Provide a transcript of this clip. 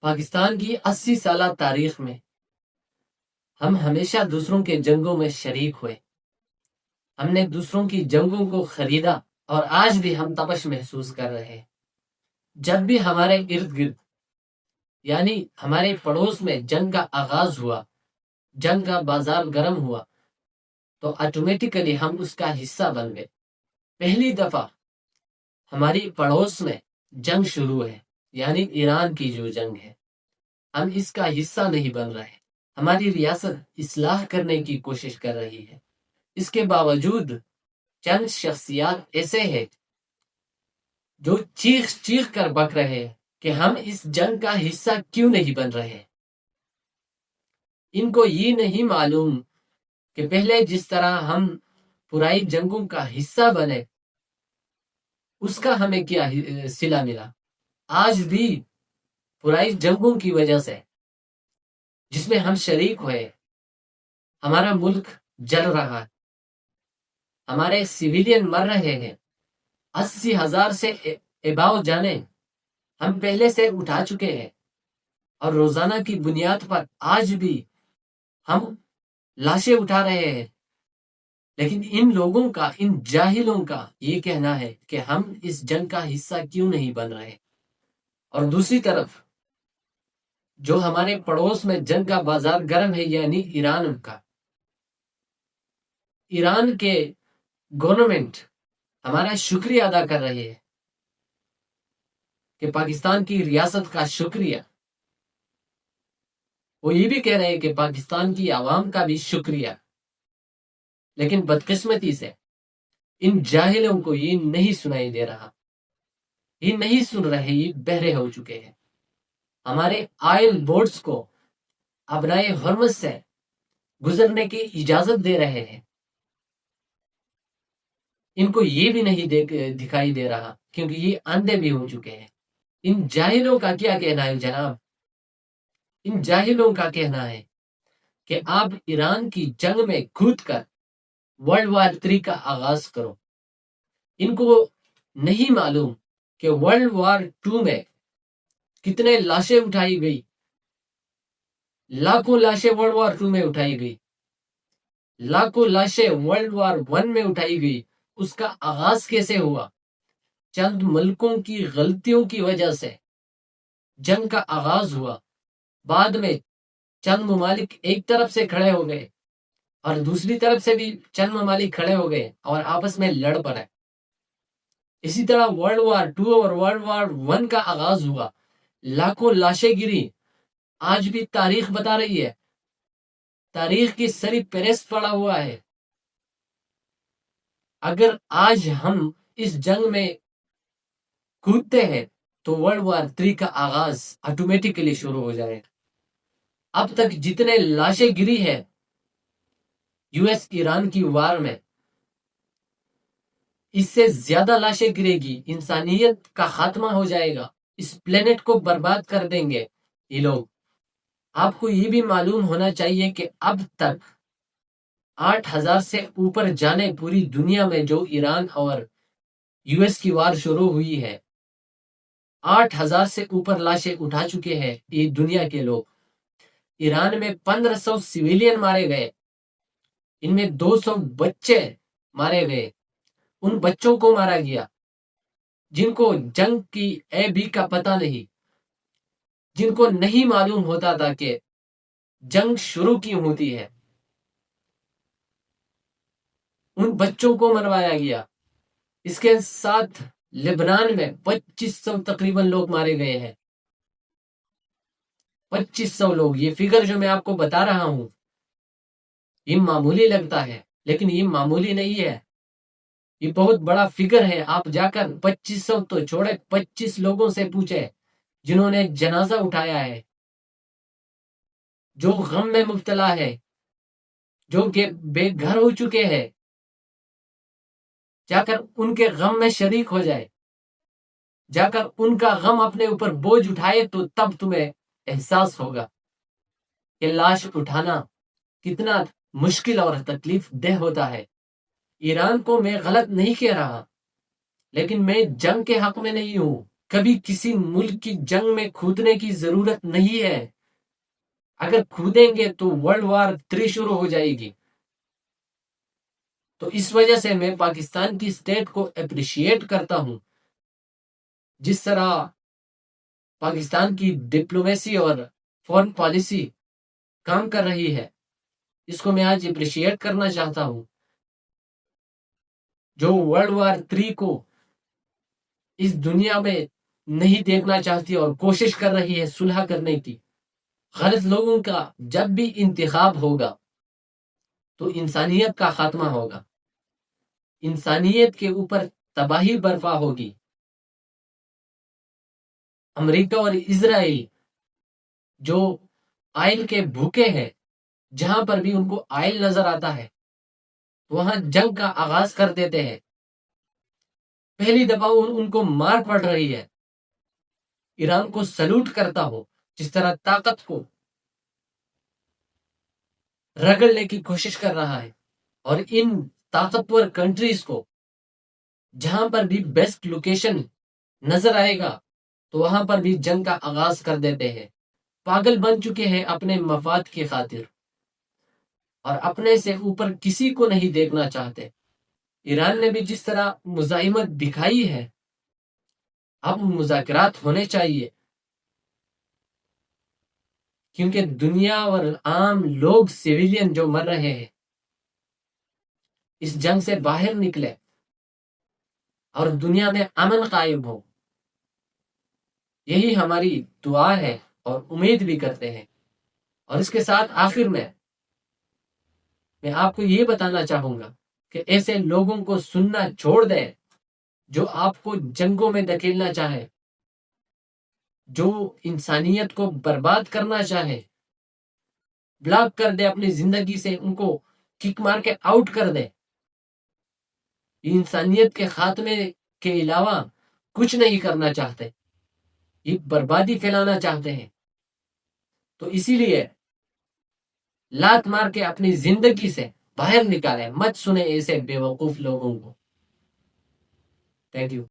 پاکستان کی 80 سالہ تاریخ میں ہم ہمیشہ دوسروں کے جنگوں میں شریک ہوئے. ہم نے دوسروں کی جنگوں کو خریدا اور آج بھی ہم تپش محسوس کر رہے ہیں. جب بھی ہمارے ارد گرد یعنی ہمارے پڑوس میں جنگ کا آغاز ہوا، جنگ کا بازار گرم ہوا، تو آٹومیٹیکلی ہم اس کا حصہ بن گئے. پہلی دفعہ ہماری پڑوس میں جنگ شروع ہے، یعنی ایران کی جو جنگ ہے، ہم اس کا حصہ نہیں بن رہے. ہماری ریاست اصلاح کرنے کی کوشش کر رہی ہے. اس کے باوجود چند شخصیات ایسے ہیں جو چیخ چیخ کر بک رہے ہیں کہ ہم اس جنگ کا حصہ کیوں نہیں بن رہے. ان کو یہ نہیں معلوم کہ پہلے جس طرح ہم پرائی جنگوں کا حصہ بنے، اس کا ہمیں کیا صلہ ملا. آج بھی پرائی جنگوں کی وجہ سے جس میں ہم شریک ہوئے، ہمارا ملک جل رہا ہے، ہمارے سویلین مر رہے ہیں. 80,000 سے اباؤ جانے ہم پہلے سے اٹھا چکے ہیں، اور روزانہ کی بنیاد پر آج بھی ہم لاشیں اٹھا رہے ہیں. لیکن ان لوگوں کا، ان جاہلوں کا یہ کہنا ہے کہ ہم اس جنگ کا حصہ کیوں نہیں بن رہے. اور دوسری طرف جو ہمارے پڑوس میں جنگ کا بازار گرم ہے، یعنی ایران کا، ایران کے گورنمنٹ ہمارا شکریہ ادا کر رہے ہیں کہ پاکستان کی ریاست کا شکریہ. وہ یہ بھی کہہ رہے ہیں کہ پاکستان کی عوام کا بھی شکریہ. لیکن بدقسمتی سے ان جاہلوں کو یہ نہیں سنائی دے رہا، یہ نہیں سن رہے، یہ بہرے ہو چکے ہیں. ہمارے آئل بورڈز کو ابنائے حرمت سے گزرنے کی اجازت دے رہے ہیں. ان کو یہ بھی نہیں دکھائی دے رہا کیونکہ یہ اندھے بھی ہو چکے ہیں. ان جاہلوں کا کیا کہنا ہے جناب؟ ان جاہلوں کا کہنا ہے کہ آپ ایران کی جنگ میں کود کر ورلڈ وار 3 کا آغاز کرو. ان کو نہیں معلوم کہ ورلڈ وار 2 میں کتنے لاشیں اٹھائی گئی. لاکھوں لاشیں ورلڈ وار 2 میں اٹھائی گئی، لاکھوں لاشیں ورلڈ وار 1 میں اٹھائی گئی. اس کا آغاز کیسے ہوا؟ چند ملکوں کی غلطیوں کی وجہ سے جنگ کا آغاز ہوا. بعد میں چند ممالک ایک طرف سے کھڑے ہو گئے اور دوسری طرف سے بھی چند ممالک کھڑے ہو گئے اور آپس میں لڑ پڑے. اسی طرح ورلڈ وار 2 اور ورلڈ وار 1 کا آغاز ہوا، لاکھوں لاشیں گری. آج بھی تاریخ بتا رہی ہے، تاریخ کی سری پیرس پڑا ہوا ہے. اگر آج ہم اس جنگ میں کودتے ہیں تو ورلڈ وار 3 کا آغاز آٹومیٹیکلی شروع ہو جائے. اب تک جتنے لاشیں گری ہے یو ایس ایران کی وار میں، اس سے زیادہ لاشیں گرے گی. انسانیت کا خاتمہ ہو جائے گا، اس پلینٹ کو برباد کر دیں گے یہ لوگ. آپ کو یہ بھی معلوم ہونا چاہیے کہ اب تک 8,000 سے اوپر جانے پوری دنیا میں جو ایران اور یو ایس کی وار شروع ہوئی ہے، 8,000 سے اوپر لاشیں اٹھا چکے ہیں یہ دنیا کے لوگ. ایران میں 1,500 سویلین مارے گئے، ان میں 200 بچے مارے گئے. ان بچوں کو مارا گیا جن کو جنگ کی اے بی کا پتہ نہیں، جن کو نہیں معلوم ہوتا تھا کہ جنگ شروع کیوں ہوتی ہے. ان بچوں کو مروایا گیا. اس کے ساتھ لبنان میں 2,500 تقریباً لوگ مارے گئے ہیں. 2,500 لوگ. یہ فگر جو میں آپ کو بتا رہا ہوں یہ معمولی لگتا ہے، لیکن یہ معمولی نہیں ہے، یہ بہت بڑا فگر ہے. آپ جا کر 2,500 تو چھوڑے، 25 لوگوں سے پوچھے جنہوں نے جنازہ اٹھایا ہے، جو غم میں مبتلا ہے، جو کہ بے گھر ہو چکے ہیں. جا کر ان کے غم میں شریک ہو جائے، جا کر ان کا غم اپنے اوپر بوجھ اٹھائے، تو تب تمہیں احساس ہوگا کہ لاش اٹھانا کتنا مشکل اور تکلیف دہ ہوتا ہے. ایران کو میں غلط نہیں کہہ رہا، لیکن میں جنگ کے حق میں نہیں ہوں. کبھی کسی ملک کی جنگ میں کودنے کی ضرورت نہیں ہے. اگر کودیں گے تو ورلڈ وار 3 شروع ہو جائے گی. تو اس وجہ سے میں پاکستان کی اسٹیٹ کو اپریشیٹ کرتا ہوں. جس طرح پاکستان کی ڈپلومیسی اور فورن پالیسی کام کر رہی ہے، اس کو میں آج اپریشیٹ کرنا چاہتا ہوں. جو ورلڈ وار 3 کو اس دنیا میں نہیں دیکھنا چاہتی اور کوشش کر رہی ہے صلح کرنے کی. غلط لوگوں کا جب بھی انتخاب ہوگا تو انسانیت کا خاتمہ ہوگا، انسانیت کے اوپر تباہی برپا ہوگی. امریکہ اور اسرائیل جو آئل کے بھوکے ہیں، جہاں پر بھی ان کو آئل نظر آتا ہے وہاں جنگ کا آغاز کر دیتے ہیں. پہلی دفعہ ان کو مار پڑ رہی ہے. ایران کو سلوٹ کرتا ہو جس طرح طاقت کو رگڑنے کی کوشش کر رہا ہے، اور ان طاقتور کنٹریز کو جہاں پر بھی بیسٹ لوکیشن نظر آئے گا تو وہاں پر بھی جنگ کا آغاز کر دیتے ہیں. پاگل بن چکے ہیں اپنے مفاد کی خاطر اور اپنے سے اوپر کسی کو نہیں دیکھنا چاہتے. ایران نے بھی جس طرح مزاحمت دکھائی ہے، اب مذاکرات ہونے چاہیے، کیونکہ دنیا اور عام لوگ سیویلین جو مر رہے ہیں اس جنگ سے باہر نکلے اور دنیا میں امن قائم ہو. یہی ہماری دعا ہے اور امید بھی کرتے ہیں. اور اس کے ساتھ آخر میں آپ کو یہ بتانا چاہوں گا کہ ایسے لوگوں کو سننا چھوڑ دیں جو آپ کو جنگوں میں دھکیلنا چاہے، جو انسانیت کو برباد کرنا چاہے. بلاک کر دے اپنی زندگی سے، ان کو کک مار کے آؤٹ کر دے. انسانیت کے خاتمے کے علاوہ کچھ نہیں کرنا چاہتے، یہ بربادی پھیلانا چاہتے ہیں. تو اسی لیے لات مار کے اپنی زندگی سے باہر نکالے، مت سنے ایسے بے وقوف لوگوں کو. Thank you.